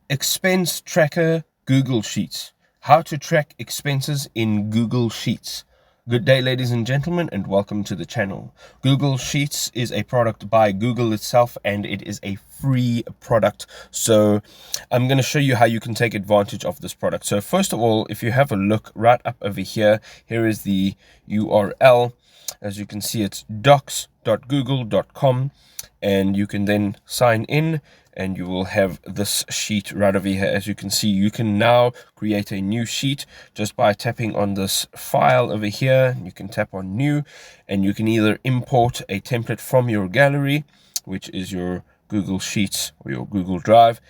Expense Tracker Google Sheets. How to track expenses in Google Sheets. Good day, ladies and gentlemen, and welcome to the channel. Google Sheets is a product by Google itself, and it is a free product. So I'm going to show you how you can take advantage of this product. So first of all, if you have a look right up over here, here is the URL. As you can see, it's docs.google.com, and you can then sign in and you will have this sheet right over here. As you can see, you can now create a new sheet just by tapping on this file over here. You can tap on new, and you can either import a template from your gallery, which is your Google Sheets or your Google Drive,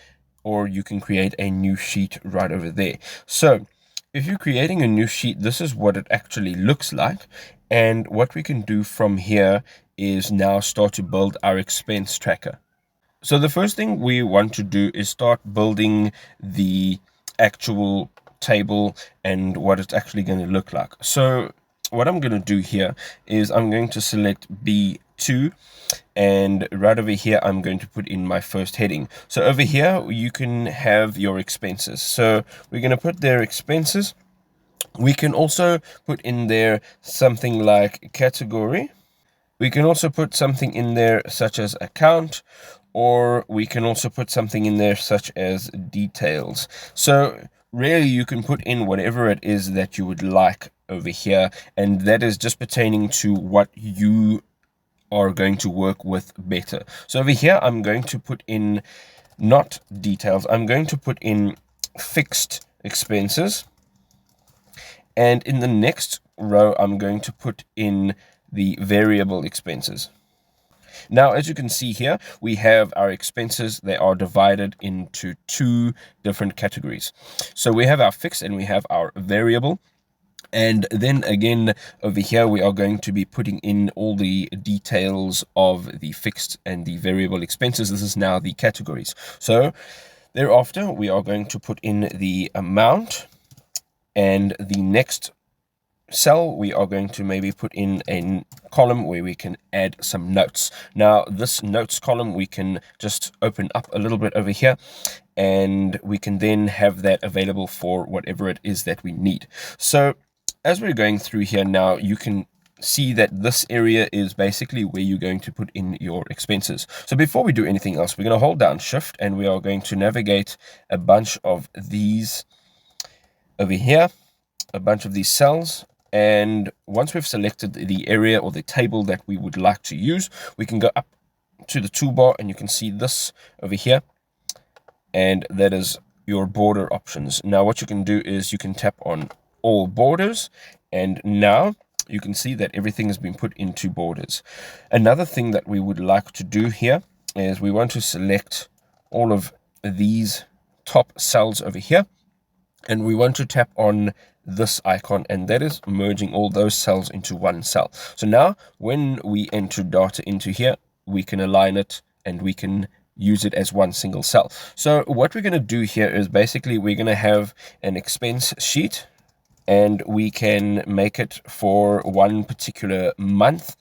or you can create a new sheet right over there. So if you're creating a new sheet, this is what it actually looks like. And what we can do from here is now start to build our expense tracker. So the first thing we want to do is start building the actual table and what it's actually going to look like. So what I'm going to do here is I'm going to select B2, and right over here I'm going to put in my first heading. So over here you can have your expenses. So we're going to put their expenses. We can also put in there something like category. We can also put something in there such as account, or we can also put something in there such as details. So really you can put in whatever it is that you would like over here, and that is just pertaining to what you are going to work with better. So over here I'm going to put in not details, I'm going to put in fixed expenses, and in the next row I'm going to put in the variable expenses. Now, as you can see here, we have our expenses. They are divided into two different categories. So we have our fixed and we have our variable. And then again, over here, we are going to be putting in all the details of the fixed and the variable expenses. This is now the categories. So thereafter, we are going to put in the amount, and the next cell we are going to maybe put in a column where we can add some notes. Now this notes column we can just open up a little bit over here, and we can then have that available for whatever it is that we need. So as we're going through here now, you can see that this area is basically where you're going to put in your expenses. So before we do anything else, we're going to hold down shift and we are going to navigate a bunch of these over here, a bunch of these cells. And once we've selected the area or the table that we would like to use, we can go up to the toolbar and you can see this over here, and that is your border options. Now what you can do is you can tap on all borders, and now you can see that everything has been put into borders. Another thing that we would like to do here is we want to select all of these top cells over here, and we want to tap on this icon, and that is merging all those cells into one cell. So now when we enter data into here, we can align it and we can use it as one single cell. So what we're going to do here is basically we're going to have an expense sheet, and we can make it for one particular month.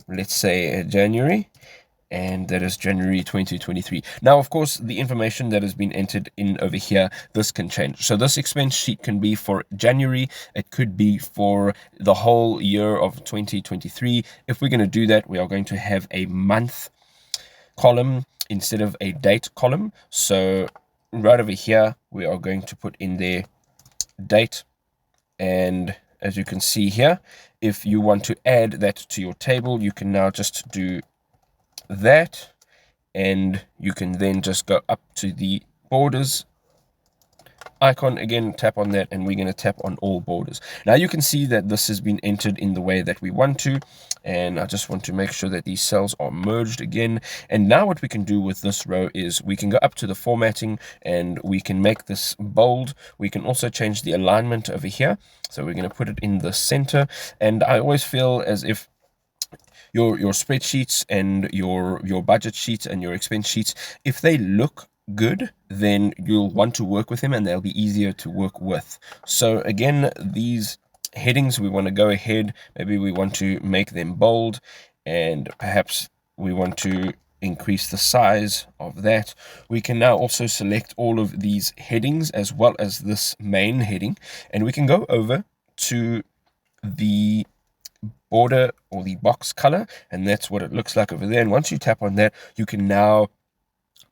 Let's say January, and that is January 2023. Now, of course, the information that has been entered in over here, this can change. So this expense sheet can be for January. It could be for the whole year of 2023. If we're going to do that, we are going to have a month column instead of a date column. So right over here, we are going to put in there date. And as you can see here, if you want to add that to your table, you can now just do that, and you can then just go up to the borders icon again, tap on that, and we're going to tap on all borders. Now you can see that this has been entered in the way that we want to, and I just want to make sure that these cells are merged again. And now what we can do with this row is we can go up to the formatting and we can make this bold. We can also change the alignment over here, so we're going to put it in the center. And I always feel as if your spreadsheets and your budget sheets and your expense sheets, if they look good, then you'll want to work with them and they'll be easier to work with. So again, these headings, we want to go ahead, maybe we want to make them bold, and perhaps we want to increase the size of that. We can now also select all of these headings as well as this main heading, and we can go over to the border or the box color, and that's what it looks like over there. And once you tap on that, you can now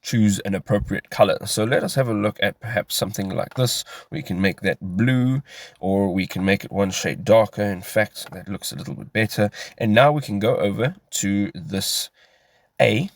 choose an appropriate color. So let us have a look at perhaps something like this. We can make that blue, or we can make it one shade darker. In fact, that looks a little bit better. And now we can go over to this A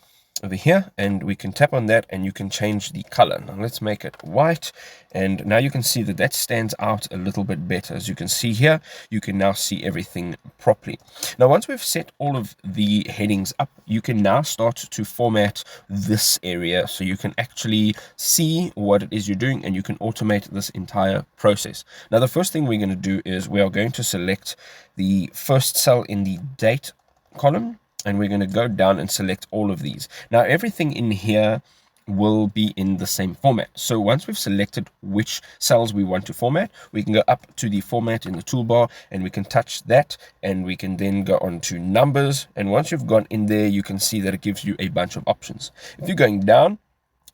over here, and we can tap on that, and you can change the color. Now let's make it white, and now you can see that that stands out a little bit better. As you can see here, you can now see everything properly. Now once we've set all of the headings up, you can now start to format this area so you can actually see what it is you're doing, and you can automate this entire process. Now the first thing we're going to do is we are going to select the first cell in the date column, and we're going to go down and select all of these. Now everything in here will be in the same format. So once we've selected which cells we want to format, we can go up to the format in the toolbar, and we can touch that, and we can then go on to numbers. And once you've gone in there, you can see that it gives you a bunch of options. If you're going down,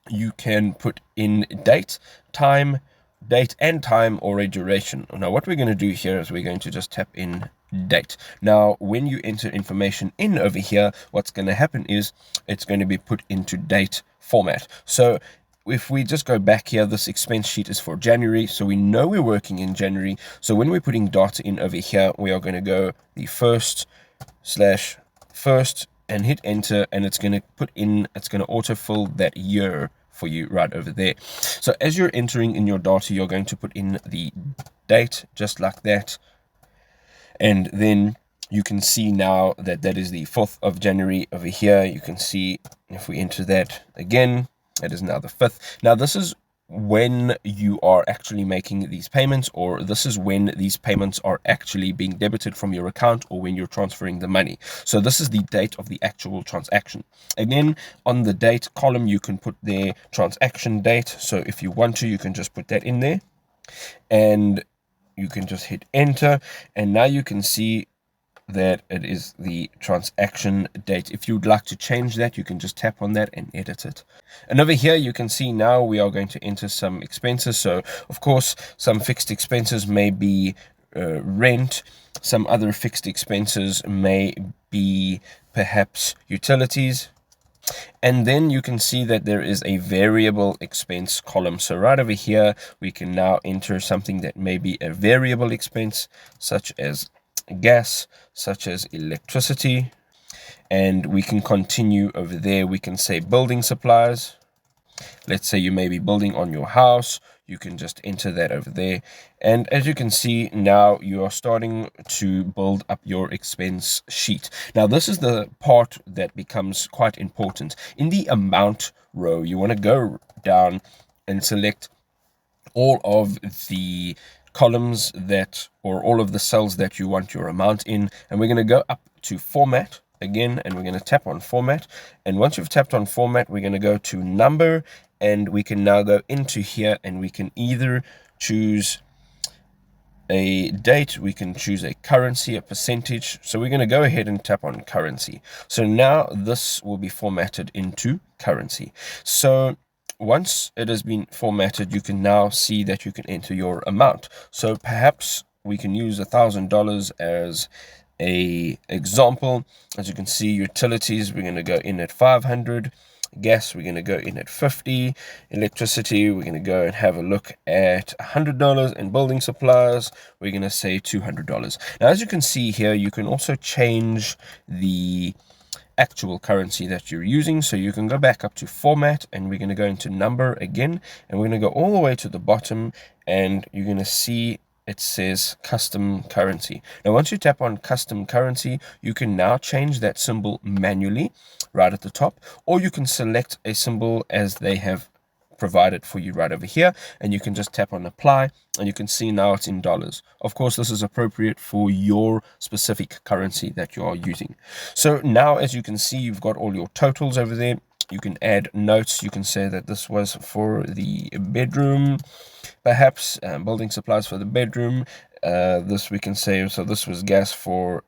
you can put in date and time, or a duration. Now what we're going to do here is we're going to just tap in date. Now when you enter information in over here, what's going to happen is it's going to be put into date format. So if we just go back here, this expense sheet is for January, so we know we're working in January. So when we're putting data in over here, we are going to go the first and hit enter, and it's going to autofill that year for you right over there. So as you're entering in your data, you're going to put in the date just like that, and then you can see now that that is the 4th of January over here. You can see if we enter that again, that is now the 5th. Now this is when you are actually making these payments, or this is when these payments are actually being debited from your account, or when you're transferring the money. So this is the date of the actual transaction. And then on the date column, you can put the transaction date. So if you want to, you can just put that in there, and you can just hit enter, and now you can see that it is the transaction date. If you'd like to change that, you can just tap on that and edit it. And over here you can see now we are going to enter some expenses. So of course some fixed expenses may be rent, some other fixed expenses may be perhaps utilities. And then you can see that there is a variable expense column. So right over here, we can now enter something that may be a variable expense, such as gas, such as electricity. And we can continue over there. We can say building supplies. Let's say you may be building on your house. You can just enter that over there. And as you can see, now you are starting to build up your expense sheet. Now, this is the part that becomes quite important. In the amount row, you want to go down and select all of the columns or all of the cells that you want your amount in. And we're going to go up to format again, and we're going to tap on format. And once you've tapped on format, we're going to go to number, and we can now go into here, and we can either choose a date, we can choose a currency, a percentage. So we're going to go ahead and tap on currency. So now this will be formatted into currency. So once it has been formatted, you can now see that you can enter your amount. So perhaps we can use $1,000 as a example. As you can see, utilities, we're going to go in at 500. Gas, we're going to go in at 50. Electricity, we're going to go and have a look at $100. And building supplies, we're going to say $200. Now, as you can see here, you can also change the actual currency that you're using. So you can go back up to format, and we're going to go into number again, and we're going to go all the way to the bottom, and you're going to see it says custom currency. Now, once you tap on custom currency, you can now change that symbol manually right at the top, or you can select a symbol as they have provided for you right over here, and you can just tap on apply, and you can see now it's in dollars. Of course, this is appropriate for your specific currency that you are using. So now, as you can see, you've got all your totals over there. You can add notes. You can say that this was for the bedroom, perhaps building supplies for the bedroom. This we can say, so this was gas for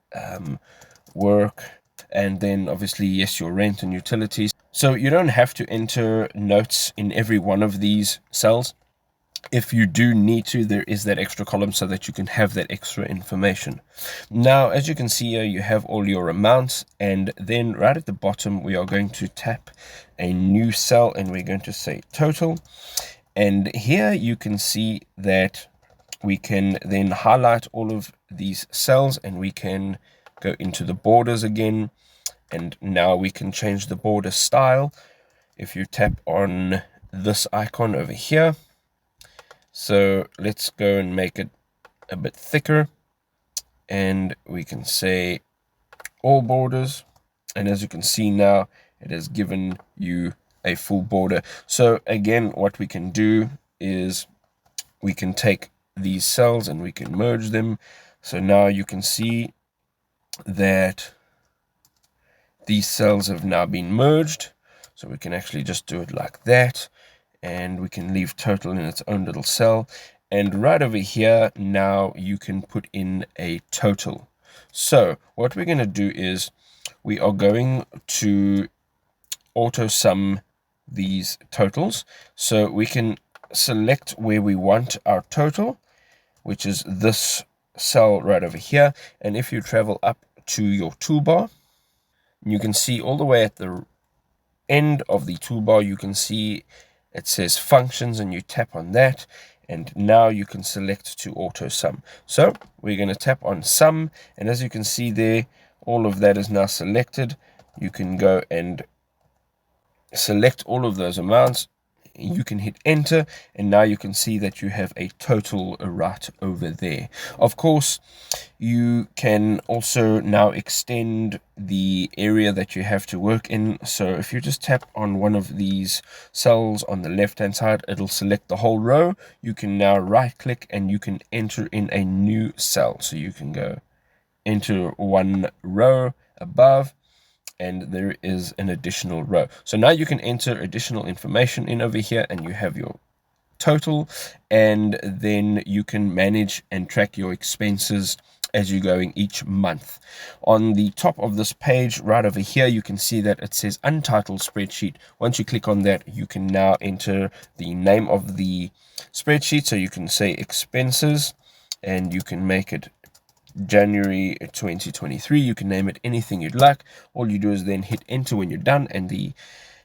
work, and then obviously, yes, your rent and utilities. So you don't have to enter notes in every one of these cells. If you do need to, there is that extra column so that you can have that extra information. Now, as you can see here, you have all your amounts, and then right at the bottom, we are going to tap a new cell and we're going to say total. And here you can see that we can then highlight all of these cells and we can go into the borders again. And now we can change the border style. If you tap on this icon over here, so let's go and make it a bit thicker, and we can say all borders, and as you can see now, it has given you a full border. So again, what we can do is we can take these cells and we can merge them. So now you can see that these cells have now been merged. So we can actually just do it like that, and we can leave total in its own little cell. And right over here, now you can put in a total. So what we're going to do is we are going to auto sum these totals. So we can select where we want our total, which is this cell right over here. And if you travel up to your toolbar, you can see all the way at the end of the toolbar, you can see it says functions, and you tap on that, and now you can select to auto sum. So we're going to tap on sum, and as you can see there, all of that is now selected. You can go and select all of those amounts. You can hit enter, and now you can see that you have a total right over there. Of course, you can also now extend the area that you have to work in. So if you just tap on one of these cells on the left hand side, it'll select the whole row. You can now right click and you can enter in a new cell. So you can go enter one row above, and there is an additional row. So now you can enter additional information in over here, and you have your total, and then you can manage and track your expenses as you're going each month. On the top of this page right over here, you can see that it says untitled spreadsheet. Once you click on that, you can now enter the name of the spreadsheet. So you can say expenses, and you can make it January 2023. You can name it anything you'd like. All you do is then hit enter when you're done, and the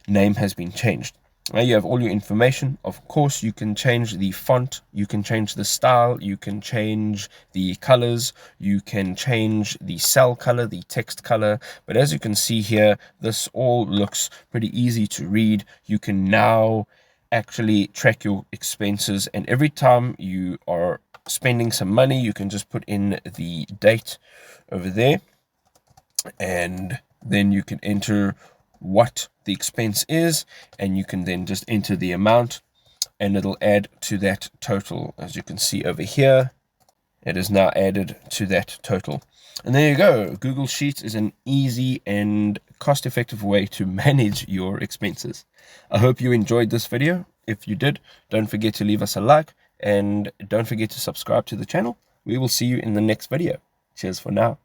name has been changed. Now you have all your information. Of course, you can change the font, you can change the style, you can change the colors, you can change the cell color, the text color. But as you can see here, this all looks pretty easy to read. You can now actually track your expenses, and every time you are spending some money, you can just put in the date over there, and then you can enter what the expense is, and you can then just enter the amount, and it'll add to that total. As you can see over here, it is now added to that total. And there you go. Google Sheets is an easy and cost-effective way to manage your expenses. I hope you enjoyed this video. If you did, don't forget to leave us a like, and don't forget to subscribe to the channel. We will see you in the next video. Cheers for now.